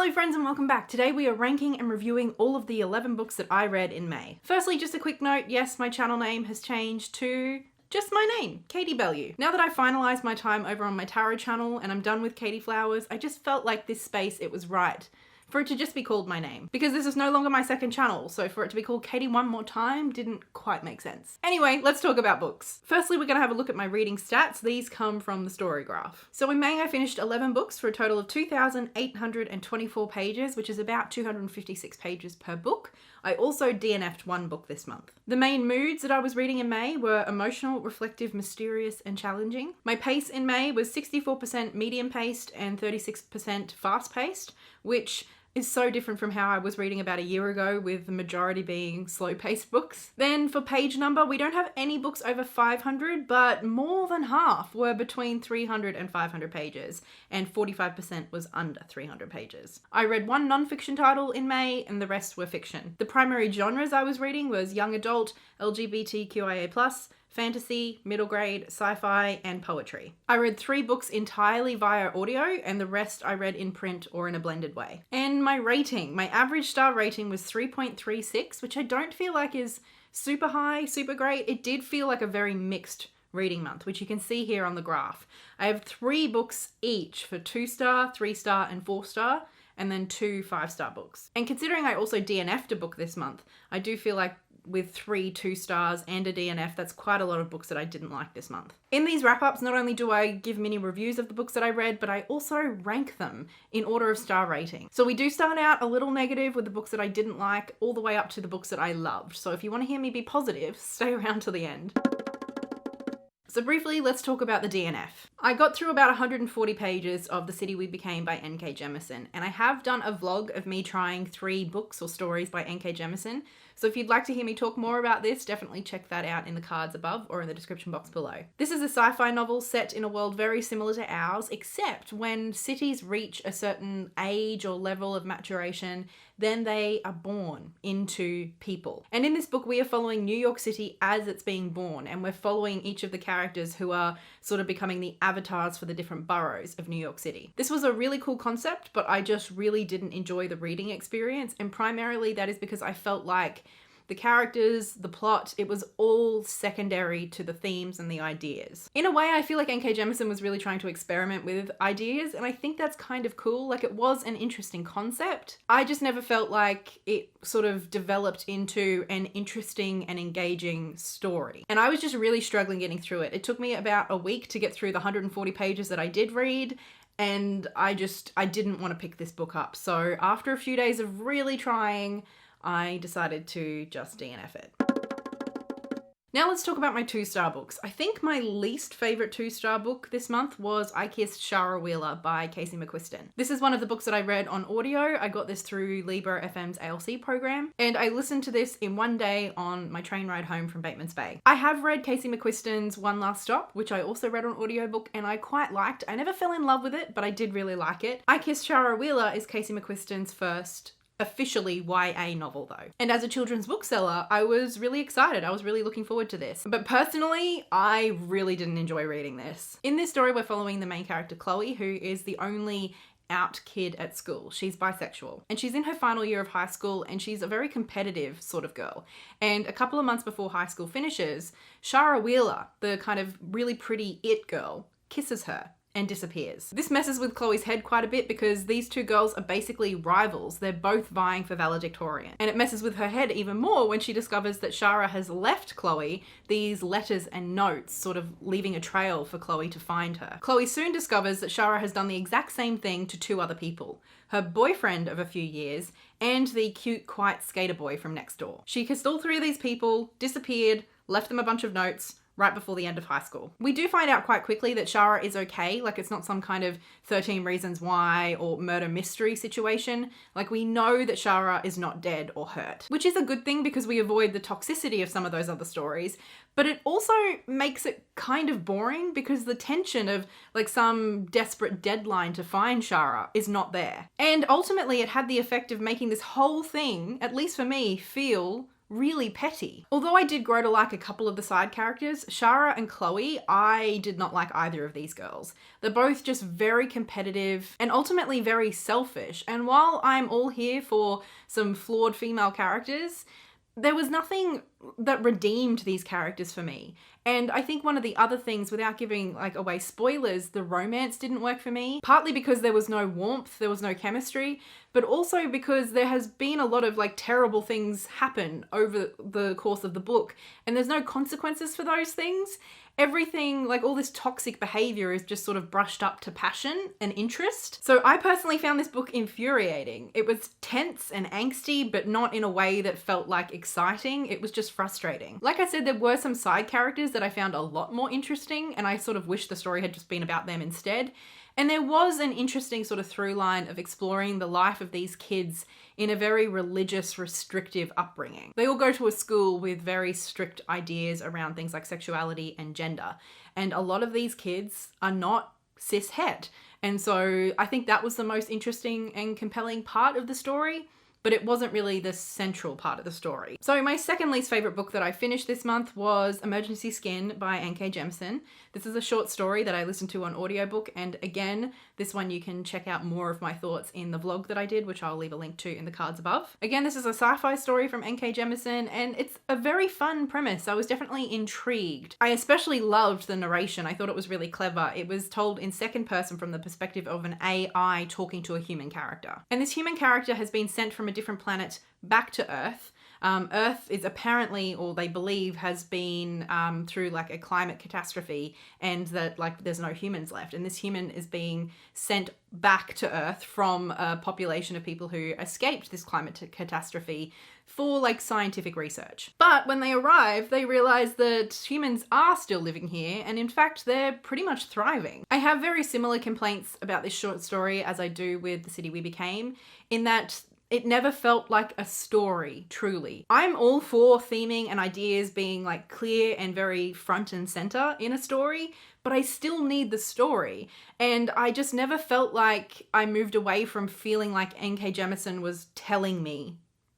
Hello friends and welcome back. Today we are ranking and reviewing all of the 11 books that I read in May. Firstly, just a quick note, yes, my channel name has changed to just my name, Katey Bellew. Now that I've finalised my time over on my tarot channel and I'm done with Katey Flowers, I just felt like this space, it was right for it to just be called my name. Because this is no longer my second channel, so for it to be called Katey one more time didn't quite make sense. Anyway, let's talk about books. Firstly, we're gonna have a look at my reading stats. These come from the story graph. So in May, I finished 11 books for a total of 2,824 pages, which is about 256 pages per book. I also DNF'd one book this month. The main moods that I was reading in May were emotional, reflective, mysterious, and challenging. My pace in May was 64% medium paced and 36% fast paced, which is so different from how I was reading about a year ago, with the majority being slow-paced books. Then for page number, we don't have any books over 500, but more than half were between 300 and 500 pages, and 45% was under 300 pages. I read one non-fiction title in May, and the rest were fiction. The primary genres I was reading was young adult, LGBTQIA+, fantasy, middle grade, sci-fi, and poetry. I read 3 books entirely via audio, and the rest I read in print or in a blended way. And my rating, my average star rating was 3.36, which I don't feel like is super high, super great. It did feel like a very mixed reading month, which you can see here on the graph. I have 3 books each for 2-star, 3-star, and 4-star, and then 2 5-star books. And considering I also DNF'd a book this month, I do feel like with 3 2-stars and a DNF, that's quite a lot of books that I didn't like this month. In these wrap-ups, not only do I give mini reviews of the books that I read, but I also rank them in order of star rating. So we do start out a little negative with the books that I didn't like, all the way up to the books that I loved. So if you want to hear me be positive, stay around till the end. So briefly, let's talk about the DNF. I got through about 140 pages of The City We Became by N.K. Jemisin, and I have done a vlog of me trying 3 books or stories by N.K. Jemisin. So if you'd like to hear me talk more about this, definitely check that out in the cards above or in the description box below. This is a sci-fi novel set in a world very similar to ours, except when cities reach a certain age or level of maturation, then they are born into people. And in this book, we are following New York City as it's being born, and we're following each of the characters who are sort of becoming the avatars for the different boroughs of New York City. This was a really cool concept, but I just really didn't enjoy the reading experience, and primarily that is because I felt like the characters, the plot, it was all secondary to the themes and the ideas. In a way, I feel like N.K. Jemisin was really trying to experiment with ideas, and I think that's kind of cool. Like, it was an interesting concept. I just never felt like it sort of developed into an interesting and engaging story. And I was just really struggling getting through it. It took me about a week to get through the 140 pages that I did read, and I didn't want to pick this book up. So after a few days of really trying, I decided to just DNF it. Now let's talk about my 2-star books. I think my least favourite 2-star book this month was I Kissed Shara Wheeler by Casey McQuiston. This is one of the books that I read on audio. I got this through Libra FM's ALC program, and I listened to this in one day on my train ride home from Bateman's Bay. I have read Casey McQuiston's One Last Stop, which I also read on audiobook, and I quite liked. I never fell in love with it, but I did really like it. I Kissed Shara Wheeler is Casey McQuiston's first officially YA novel though. And as a children's bookseller, I was really excited. I was really looking forward to this. But personally, I really didn't enjoy reading this. In this story, we're following the main character, Chloe, who is the only out kid at school. She's bisexual, and she's in her final year of high school, and she's a very competitive sort of girl. And a couple of months before high school finishes, Shara Wheeler, the kind of really pretty it girl, kisses her and disappears. This messes with Chloe's head quite a bit because these 2 girls are basically rivals. They're both vying for valedictorian. And it messes with her head even more when she discovers that Shara has left Chloe these letters and notes, sort of leaving a trail for Chloe to find her. Chloe soon discovers that Shara has done the exact same thing to 2 other people, her boyfriend of a few years and the cute, quiet skater boy from next door. She kissed all 3 of these people, disappeared, left them a bunch of notes, right before the end of high school. We do find out quite quickly that Shara is okay, like it's not some kind of 13 Reasons Why or murder mystery situation. Like, we know that Shara is not dead or hurt, which is a good thing because we avoid the toxicity of some of those other stories, but it also makes it kind of boring because the tension of like some desperate deadline to find Shara is not there. And ultimately it had the effect of making this whole thing, at least for me, feel really petty. Although I did grow to like a couple of the side characters, Shara and Chloe, I did not like either of these girls. They're both just very competitive and ultimately very selfish. And while I'm all here for some flawed female characters, there was nothing that redeemed these characters for me. And I think one of the other things, without giving like away spoilers, the romance didn't work for me. Partly because there was no warmth, there was no chemistry, but also because there has been a lot of like terrible things happen over the course of the book, and there's no consequences for those things. Everything, like all this toxic behavior, is just sort of brushed up to passion and interest. So I personally found this book infuriating. It was tense and angsty, but not in a way that felt like exciting. It was just frustrating. Like I said, there were some side characters that I found a lot more interesting, and I sort of wish the story had just been about them instead. And there was an interesting sort of through line of exploring the life of these kids in a very religious, restrictive upbringing. They all go to a school with very strict ideas around things like sexuality and gender. And a lot of these kids are not cis-het. And so I think that was the most interesting and compelling part of the story, but it wasn't really the central part of the story. So my second least favorite book that I finished this month was Emergency Skin by N.K. Jemisin. This is a short story that I listened to on audiobook, and again, this one you can check out more of my thoughts in the vlog that I did, which I'll leave a link to in the cards above. Again, this is a sci-fi story from N.K. Jemisin, and it's a very fun premise. I was definitely intrigued. I especially loved the narration. I thought it was really clever. It was told in second person from the perspective of an AI talking to a human character. And this human character has been sent from a different planet back to Earth. Earth is apparently, or they believe, has been through like a climate catastrophe, and that like there's no humans left. And this human is being sent back to Earth from a population of people who escaped this climate catastrophe for like scientific research. But when they arrive, they realize that humans are still living here, and in fact, they're pretty much thriving. I have very similar complaints about this short story as I do with The City We Became, in that it never felt like a story, truly. I'm all for theming and ideas being like clear and very front and center in a story, but I still need the story. And I just never felt like I moved away from feeling like N.K. Jemisin was telling me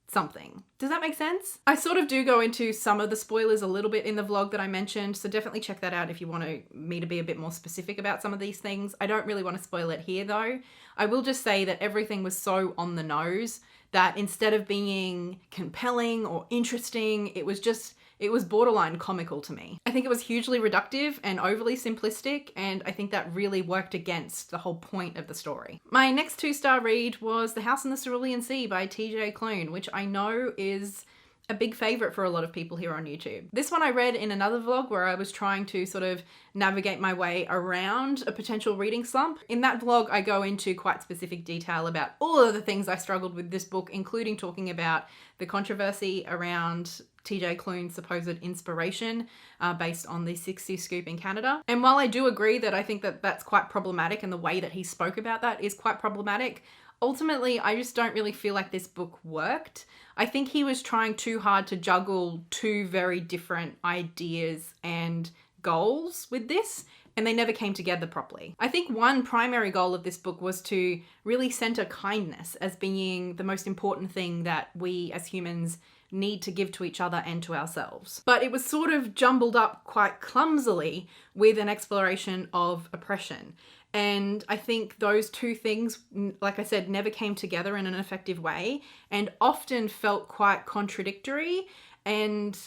something. Does that make sense? I sort of do go into some of the spoilers a little bit in the vlog that I mentioned, so definitely check that out if you want me to be a bit more specific about some of these things. I don't really want to spoil it here though. I will just say that everything was so on the nose that instead of being compelling or interesting, it was borderline comical to me. I think it was hugely reductive and overly simplistic, and I think that really worked against the whole point of the story. My next 2-star read was The House in the Cerulean Sea by TJ Klune, which I know is a big favorite for a lot of people here on YouTube. This one I read in another vlog where I was trying to sort of navigate my way around a potential reading slump. In that vlog, I go into quite specific detail about all of the things I struggled with this book, including talking about the controversy around TJ Klune's supposed inspiration based on the 60 scoop in Canada. And while I do agree that I think that that's quite problematic, and the way that he spoke about that is quite problematic, ultimately, I just don't really feel like this book worked. I think he was trying too hard to juggle two very different ideas and goals with this, and they never came together properly. I think one primary goal of this book was to really center kindness as being the most important thing that we as humans need to give to each other and to ourselves. But it was sort of jumbled up quite clumsily with an exploration of oppression. And I think those two things, like I said, never came together in an effective way, and often felt quite contradictory and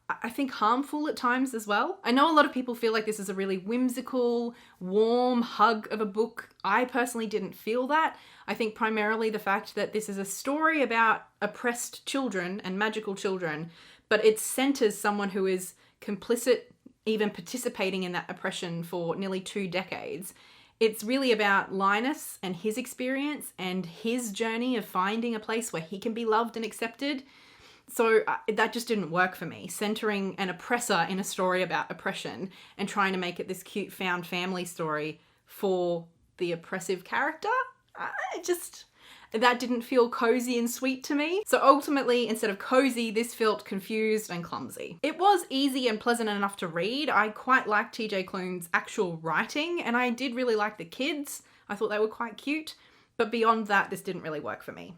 I think harmful at times as well. I know a lot of people feel like this is a really whimsical, warm hug of a book. I personally didn't feel that. I think primarily the fact that this is a story about oppressed children and magical children, but it centers someone who is complicit, even participating in that oppression for nearly 2 decades. It's really about Linus and his experience and his journey of finding a place where he can be loved and accepted. So that just didn't work for me, centering an oppressor in a story about oppression and trying to make it this cute found family story for the oppressive character. That didn't feel cozy and sweet to me. So ultimately, instead of cozy, this felt confused and clumsy. It was easy and pleasant enough to read. I quite liked TJ Klune's actual writing, and I did really like the kids. I thought they were quite cute, but beyond that, this didn't really work for me.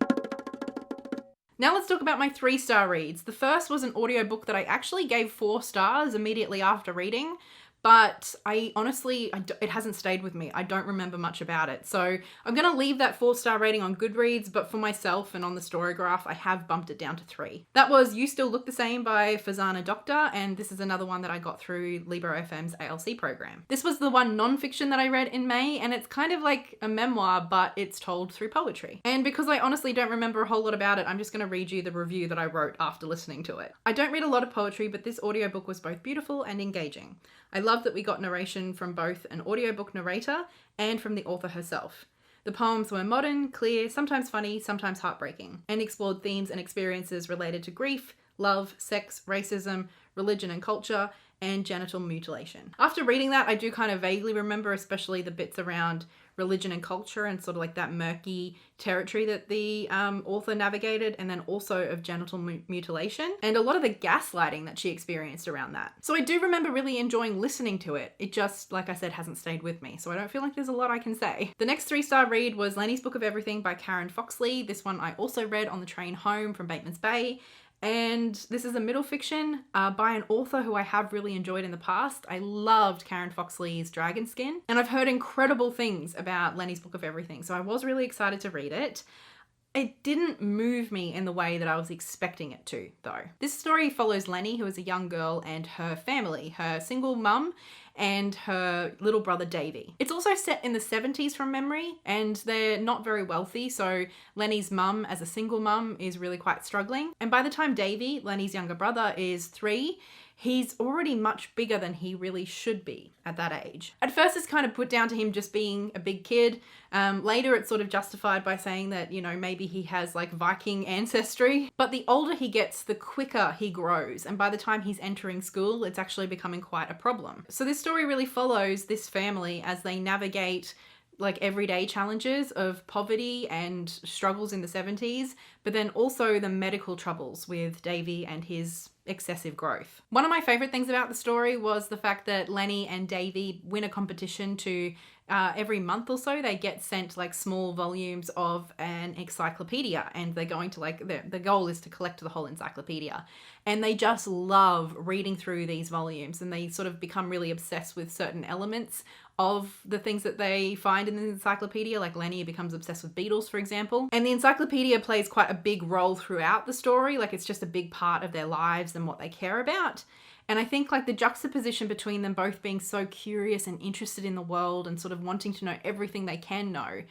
Now let's talk about my 3-star reads. The first was an audiobook that I actually gave 4 stars immediately after reading, but I honestly, it hasn't stayed with me. I don't remember much about it. So I'm going to leave that 4-star rating on GoodReads, but for myself and on the Storygraph, I have bumped it down to 3. That was You Still Look the Same by Farzana Doctor, and this is another one that I got through Libro FM's ALC program. This was the one non-fiction that I read in May, and it's kind of like a memoir, but it's told through poetry. And because I honestly don't remember a whole lot about it, I'm just going to read you the review that I wrote after listening to it. I don't read a lot of poetry, but this audiobook was both beautiful and engaging. I love that we got narration from both an audiobook narrator and from the author herself. The poems were modern, clear, sometimes funny, sometimes heartbreaking, and explored themes and experiences related to grief, love, sex, racism, religion and culture, and genital mutilation. After reading that, I do kind of vaguely remember, especially the bits around religion and culture and sort of like that murky territory that the author navigated, and then also of genital mutilation and a lot of the gaslighting that she experienced around that. So I do remember really enjoying listening to it. It just, like I said, hasn't stayed with me, so I don't feel like there's a lot I can say. The next 3-star read was Lenny's Book of Everything by Foxlee. This one I also read on the train home from Bateman's Bay. And this is a middle fiction by an author who I have really enjoyed in the past. I loved Foxlee's Dragon Skin, and I've heard incredible things about Lenny's Book of Everything, so I was really excited to read it. It didn't move me in the way that I was expecting it to, though. This story follows Lenny, who is a young girl, and her family, her single mum and her little brother Davy. It's also set in the 70s from memory, and they're not very wealthy, so Lenny's mum, as a single mum, is really quite struggling. And by the time Davy, Lenny's younger brother, is 3, he's already much bigger than he really should be at that age. At first it's kind of put down to him just being a big kid. Later it's sort of justified by saying that, you know, maybe he has like Viking ancestry. But the older he gets, the quicker he grows. And by the time he's entering school, it's actually becoming quite a problem. So this story really follows this family as they navigate like everyday challenges of poverty and struggles in the 70s, but then also the medical troubles with Davy and his excessive growth. One of my favorite things about the story was the fact that Lenny and Davy win a competition to every month or so they get sent like small volumes of an encyclopedia, and they're going to like the goal is to collect the whole encyclopedia, and they just love reading through these volumes, and they sort of become really obsessed with certain elements of the things that they find in the encyclopedia. Like Lenny becomes obsessed with beetles, for example. And the encyclopedia plays quite a big role throughout the story. Like it's just a big part of their lives and what they care about. And I think like the juxtaposition between them both being so curious and interested in the world and sort of wanting to know everything they can know,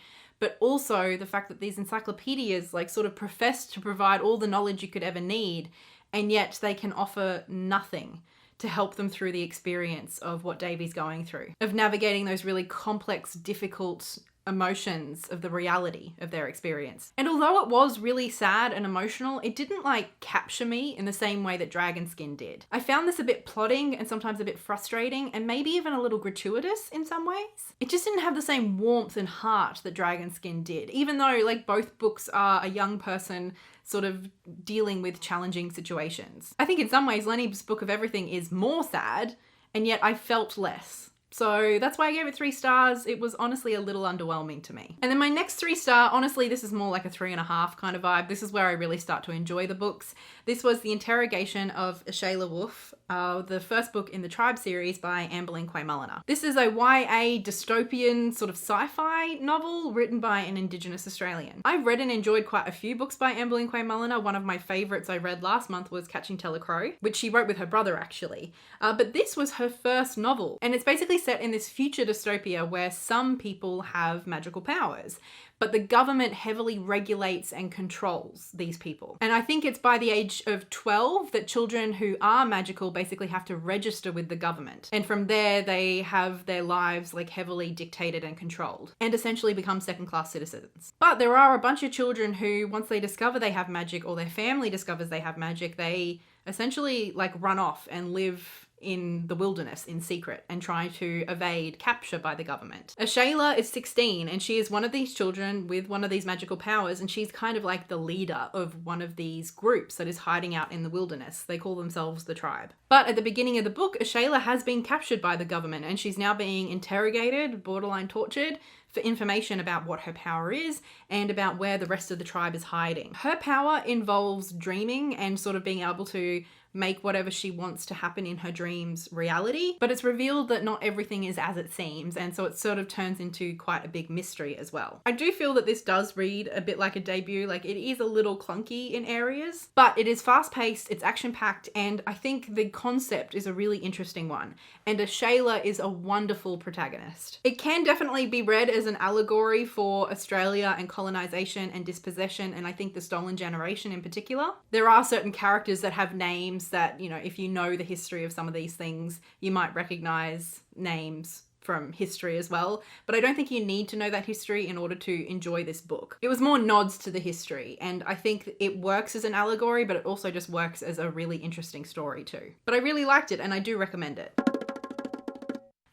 but also the fact that these encyclopedias like sort of profess to provide all the knowledge you could ever need, and yet they can offer nothing to help them through the experience of what Davy's going through, of navigating those really complex, difficult emotions of the reality of their experience. And although it was really sad and emotional, it didn't like capture me in the same way that Dragon Skin did. I found this a bit plodding and sometimes a bit frustrating, and maybe even a little gratuitous in some ways. It just didn't have the same warmth and heart that Dragon Skin did, even though like both books are a young person sort of dealing with challenging situations. I think in some ways Lenny's Book of Everything is more sad, and yet I felt less. So that's why I gave it 3 stars. It was honestly a little underwhelming to me. And then my next 3-star, honestly, this is more like a 3.5 kind of vibe. This is where I really start to enjoy the books. This was The Interrogation of Ashala Wolf, the first book in the Tribe series by Ambelin Kwaymullina. This is a YA dystopian sort of sci-fi novel written by an Indigenous Australian. I've read and enjoyed quite a few books by Ambelin Kwaymullina. One of my favourites I read last month was Catching Telacrow, which she wrote with her brother actually. But this was her first novel, and it's basically set in this future dystopia where some people have magical powers, but the government heavily regulates and controls these people. And I think it's by the age of 12 that children who are magical basically have to register with the government. And from there, they have their lives like heavily dictated and controlled, and essentially become second-class citizens. But there are a bunch of children who, once they discover they have magic, or their family discovers they have magic, they essentially like run off and live in the wilderness in secret and try to evade capture by the government. Ashala is 16, and she is one of these children with one of these magical powers, and she's kind of like the leader of one of these groups that is hiding out in the wilderness. They call themselves the Tribe. But at the beginning of the book, Ashala has been captured by the government, and she's now being interrogated, borderline tortured, for information about what her power is and about where the rest of the tribe is hiding. Her power involves dreaming and sort of being able to make whatever she wants to happen in her dreams reality, but it's revealed that not everything is as it seems, and so it sort of turns into quite a big mystery as well. I do feel that this does read a bit like a debut, like it is a little clunky in areas, but it is fast-paced, it's action-packed, and I think the concept is a really interesting one, and Ashala is a wonderful protagonist. It can definitely be read as an allegory for Australia and colonization and dispossession, and I think the Stolen Generation in particular. There are certain characters that have names that, you know, if you know the history of some of these things, you might recognize names from history as well, but I don't think you need to know that history in order to enjoy this book. It was more nods to the history, and I think it works as an allegory, but it also just works as a really interesting story too. But I really liked it, and I do recommend it.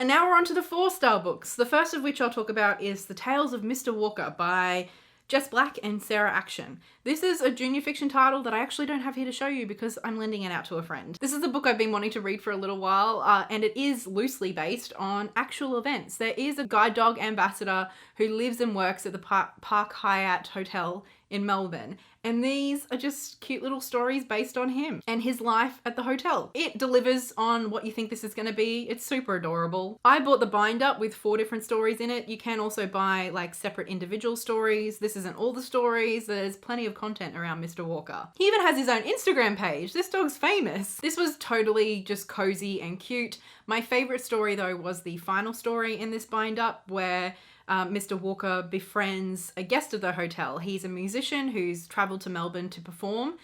And now we're on to the 4-star books, the first of which I'll talk about is The Tales of Mr. Walker by Jess Black and Sara Action. This is a junior fiction title that I actually don't have here to show you because I'm lending it out to a friend. This is a book I've been wanting to read for a little while, and it is loosely based on actual events. There is a guide dog ambassador who lives and works at the Park Hyatt Hotel in Melbourne, and these are just cute little stories based on him and his life at the hotel. It delivers on what you think this is going to be. It's super adorable. I bought the bind up with 4 different stories in it. You can also buy like separate individual stories. This isn't all the stories. There's plenty of content around Mr. Walker. He even has his own Instagram page. This dog's famous. This was totally just cozy and cute. My favorite story though was the final story in this bind up where Mr. Walker befriends a guest of the hotel. He's a musician who's traveled to Melbourne to perform.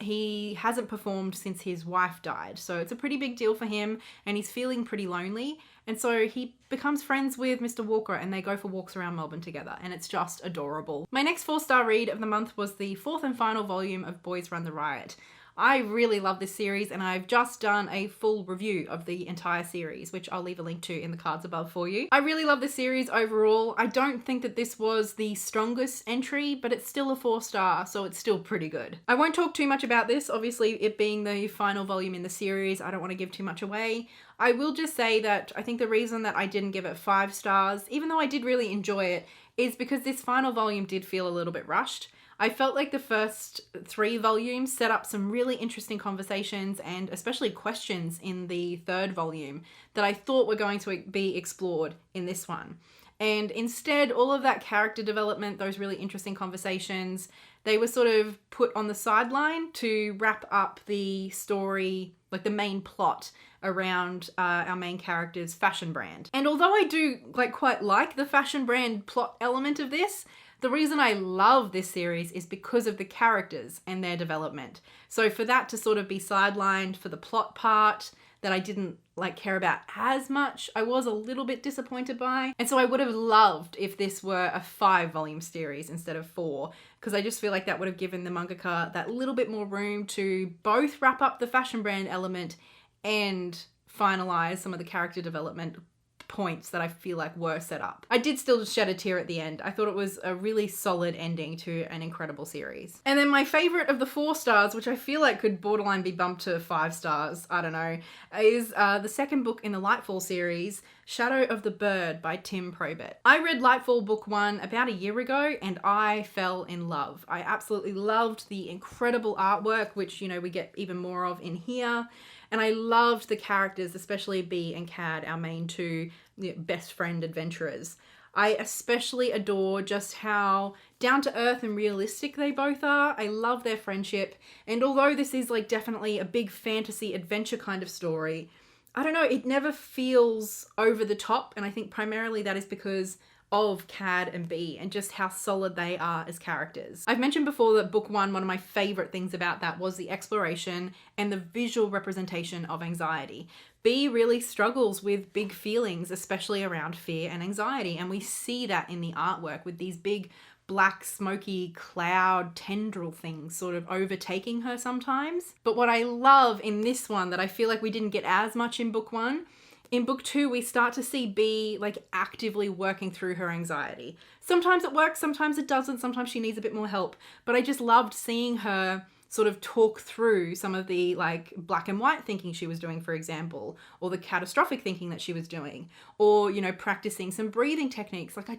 He hasn't performed since his wife died, so it's a pretty big deal for him, and he's feeling pretty lonely. And so he becomes friends with Mr. Walker and they go for walks around Melbourne together, and it's just adorable. My next 4-star read of the month was the 4th and final volume of Boys Run the Riot. I really love this series, and I've just done a full review of the entire series, which I'll leave a link to in the cards above for you. I really love this series overall. I don't think that this was the strongest entry, but it's still a 4-star, so it's still pretty good. I won't talk too much about this, obviously it being the final volume in the series. I don't want to give too much away. I will just say that I think the reason that I didn't give it 5 stars, even though I did really enjoy it, is because this final volume did feel a little bit rushed. I felt like the first 3 volumes set up some really interesting conversations and especially questions in the 3rd volume that I thought were going to be explored in this one. And instead, all of that character development, those really interesting conversations, they were sort of put on the sideline to wrap up the story, like the main plot around our main character's fashion brand. And although I do quite like the fashion brand plot element of this, the reason I love this series is because of the characters and their development. So for that to sort of be sidelined for the plot part that I didn't care about as much, I was a little bit disappointed by. And so I would have loved if this were a 5-volume series instead of 4, because I just feel like that would have given the mangaka that little bit more room to both wrap up the fashion brand element and finalize some of the character development points that I feel like were set up. I did still shed a tear at the end. I thought it was a really solid ending to an incredible series. And then my favorite of the 4 stars, which I feel like could borderline be bumped to 5 stars, I don't know, is the second book in the Lightfall series, Shadow of the Bird by Tim Probert. I read Lightfall book 1 about a year ago and I fell in love. I absolutely loved the incredible artwork, which, you know, we get even more of in here. And I loved the characters, especially Bee and Cad, our main 2 best friend adventurers. I especially adore just how down to earth and realistic they both are. I love their friendship. And although this is definitely a big fantasy adventure kind of story, I don't know, it never feels over the top. And I think primarily that is because of Cad and Bee and just how solid they are as characters. I've mentioned before that book 1, one of my favorite things about that was the exploration and the visual representation of anxiety. Bee really struggles with big feelings, especially around fear and anxiety, and we see that in the artwork with these big black smoky cloud tendril things sort of overtaking her sometimes. But what I love in this one that I feel like we didn't get as much in book 1, in book 2, we start to see Bee actively working through her anxiety. Sometimes it works, sometimes it doesn't, sometimes she needs a bit more help, but I just loved seeing her sort of talk through some of the like black and white thinking she was doing, for example, or the catastrophic thinking that she was doing, or, you know, practicing some breathing techniques. Like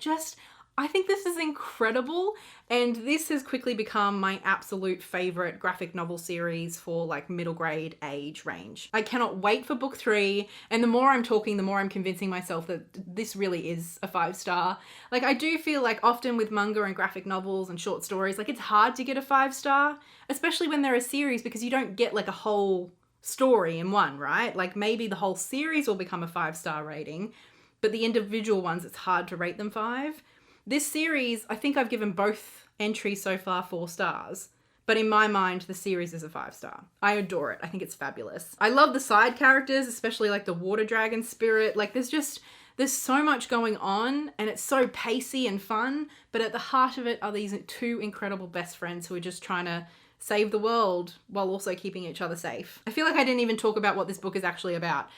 I think this is incredible, and this has quickly become my absolute favorite graphic novel series for like middle grade age range. I cannot wait for book 3, and the more I'm talking, the more I'm convincing myself that this really is a 5-star. Like, I do feel like often with manga and graphic novels and short stories, like it's hard to get a 5-star, especially when they're a series, because you don't get like a whole story in one, right? Like maybe the whole series will become a 5-star rating, but the individual ones, it's hard to rate them 5. This series, I think I've given both entries so far 4 stars. But in my mind, the series is a 5-star. I adore it. I think it's fabulous. I love the side characters, especially like the water dragon spirit. Like there's so much going on, and it's so pacey and fun. But at the heart of it are these 2 incredible best friends who are just trying to save the world while also keeping each other safe. I feel like I didn't even talk about what this book is actually about.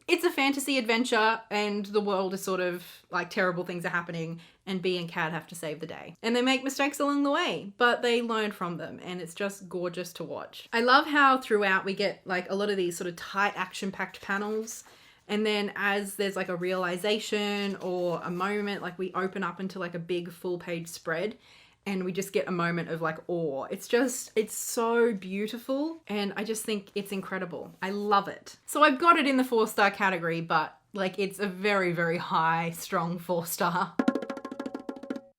It's a fantasy adventure, and the world is sort of like terrible things are happening, and Bee and Cat have to save the day. And they make mistakes along the way, but they learn from them, and it's just gorgeous to watch. I love how throughout we get like a lot of these sort of tight action-packed panels, and then as there's like a realization or a moment, like we open up into like a big full-page spread, and we just get a moment of like awe. It's so beautiful, and I just think it's incredible. I love it. So I've got it in the 4-star category, but like it's a very, very high, strong 4-star.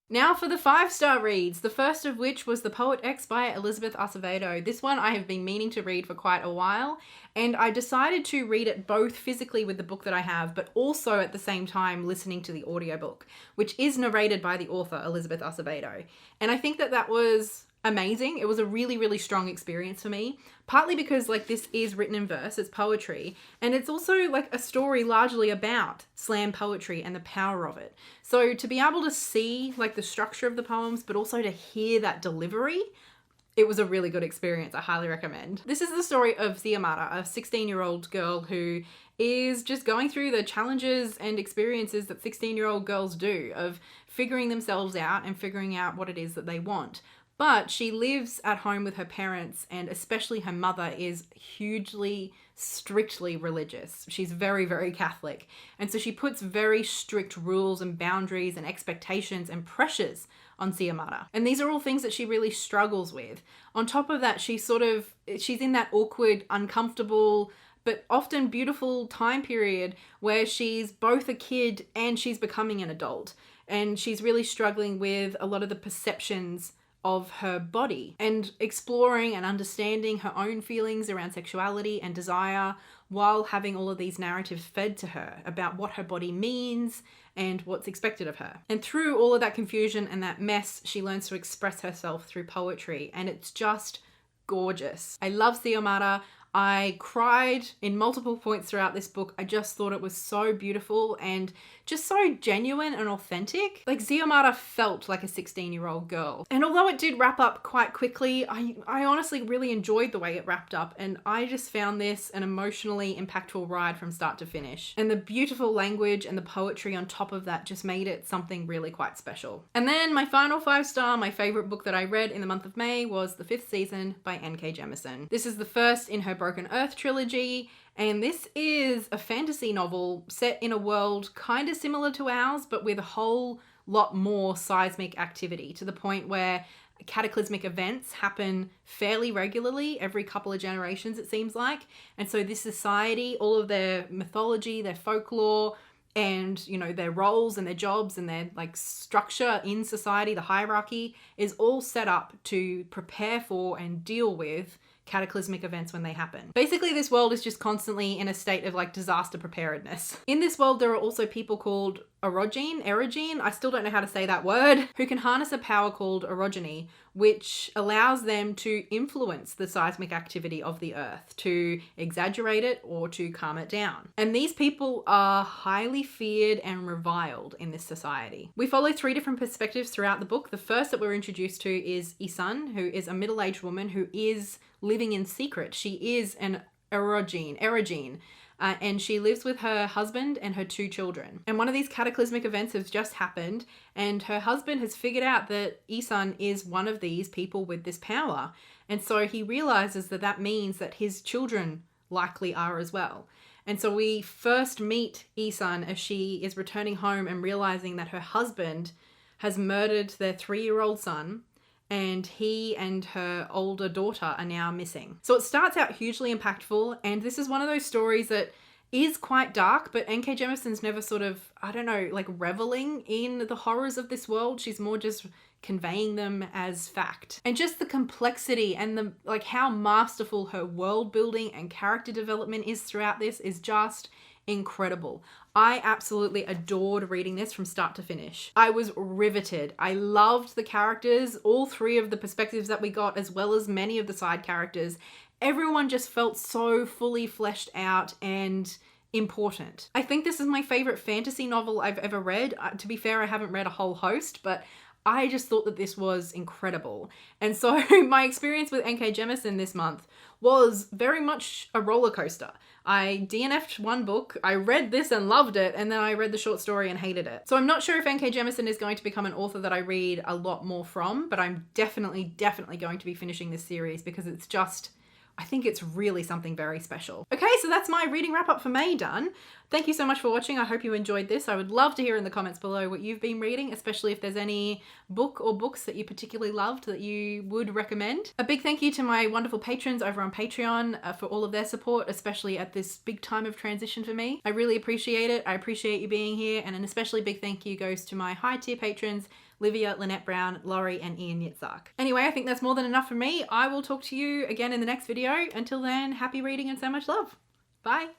Now for the 5-star reads, the first of which was The Poet X by Elizabeth Acevedo. This one I have been meaning to read for quite a while, and I decided to read it both physically with the book that I have, but also at the same time listening to the audiobook, which is narrated by the author, Elizabeth Acevedo. And I think that was amazing. It was a really, really strong experience for me, partly because like this is written in verse, it's poetry, and it's also like a story largely about slam poetry and the power of it. So to be able to see like the structure of the poems, but also to hear that delivery, it was a really good experience. I highly recommend. This is the story of Xiomara, a 16-year-old girl who is just going through the challenges and experiences that 16-year-old girls do of figuring themselves out and figuring out what it is that they want. But she lives at home with her parents, and especially her mother is hugely, strictly religious. She's very, very Catholic. And so she puts very strict rules and boundaries and expectations and pressures on Xiomara. And these are all things that she really struggles with. On top of that, she's in that awkward, uncomfortable, but often beautiful time period where she's both a kid and she's becoming an adult. And she's really struggling with a lot of the perceptions of her body and exploring and understanding her own feelings around sexuality and desire while having all of these narratives fed to her about what her body means and what's expected of her. And through all of that confusion and that mess, she learns to express herself through poetry, and it's just gorgeous. I love Xiomara. I cried in multiple points throughout this book. I just thought it was so beautiful and just so genuine and authentic. Like Xiomara felt like a 16-year-old girl. And although it did wrap up quite quickly, I honestly really enjoyed the way it wrapped up, and I just found this an emotionally impactful ride from start to finish. And the beautiful language and the poetry on top of that just made it something really quite special. And then my final 5-star, my favorite book that I read in the month of May was The Fifth Season by N.K. Jemisin. This is the first in her Broken Earth trilogy, and this is a fantasy novel set in a world kind of similar to ours, but with a whole lot more seismic activity, to the point where cataclysmic events happen fairly regularly every couple of generations, it seems like. And so this society, all of their mythology, their folklore, and you know, their roles and their jobs and their like structure in society, the hierarchy, is all set up to prepare for and deal with cataclysmic events when they happen. Basically, this world is just constantly in a state of like disaster preparedness. In this world, there are also people called Erogene, I still don't know how to say that word, who can harness a power called orogeny, which allows them to influence the seismic activity of the earth, to exaggerate it or to calm it down. And these people are highly feared and reviled in this society. We follow 3 different perspectives throughout the book. The first that we're introduced to is Isun, who is a middle-aged woman who is living in secret. She is an erogene, and she lives with her husband and her 2 children. And one of these cataclysmic events has just happened, and her husband has figured out that Isun is one of these people with this power. And so he realizes that that means that his children likely are as well. And so we first meet Isun as she is returning home and realizing that her husband has murdered their 3-year-old son, and he and her older daughter are now missing. So it starts out hugely impactful, and this is one of those stories that is quite dark, but N.K. Jemisin's never sort of, I don't know, like reveling in the horrors of this world. She's more just conveying them as fact. And just the complexity and the like how masterful her world building and character development is throughout this is just incredible. I absolutely adored reading this from start to finish. I was riveted. I loved the characters, all 3 of the perspectives that we got, as well as many of the side characters. Everyone just felt so fully fleshed out and important. I think this is my favorite fantasy novel I've ever read. To be fair, I haven't read a whole host, but I just thought that this was incredible. And so my experience with N.K. Jemisin this month was very much a roller coaster. I DNF'd one book, I read this and loved it, and then I read the short story and hated it. So I'm not sure if N.K. Jemisin is going to become an author that I read a lot more from, but I'm definitely going to be finishing this series because it's just, I think it's really something very special. Okay, so that's my reading wrap up for May done. Thank you so much for watching. I hope you enjoyed this. I would love to hear in the comments below what you've been reading, especially if there's any book or books that you particularly loved that you would recommend. A big thank you to my wonderful patrons over on Patreon for all of their support, especially at this big time of transition for me. I really appreciate it. I appreciate you being here, and an especially big thank you goes to my high tier patrons, Livia, Lynette Brown, Laurie, and Ian Yitzhak. Anyway, I think that's more than enough for me. I will talk to you again in the next video. Until then, happy reading and so much love. Bye.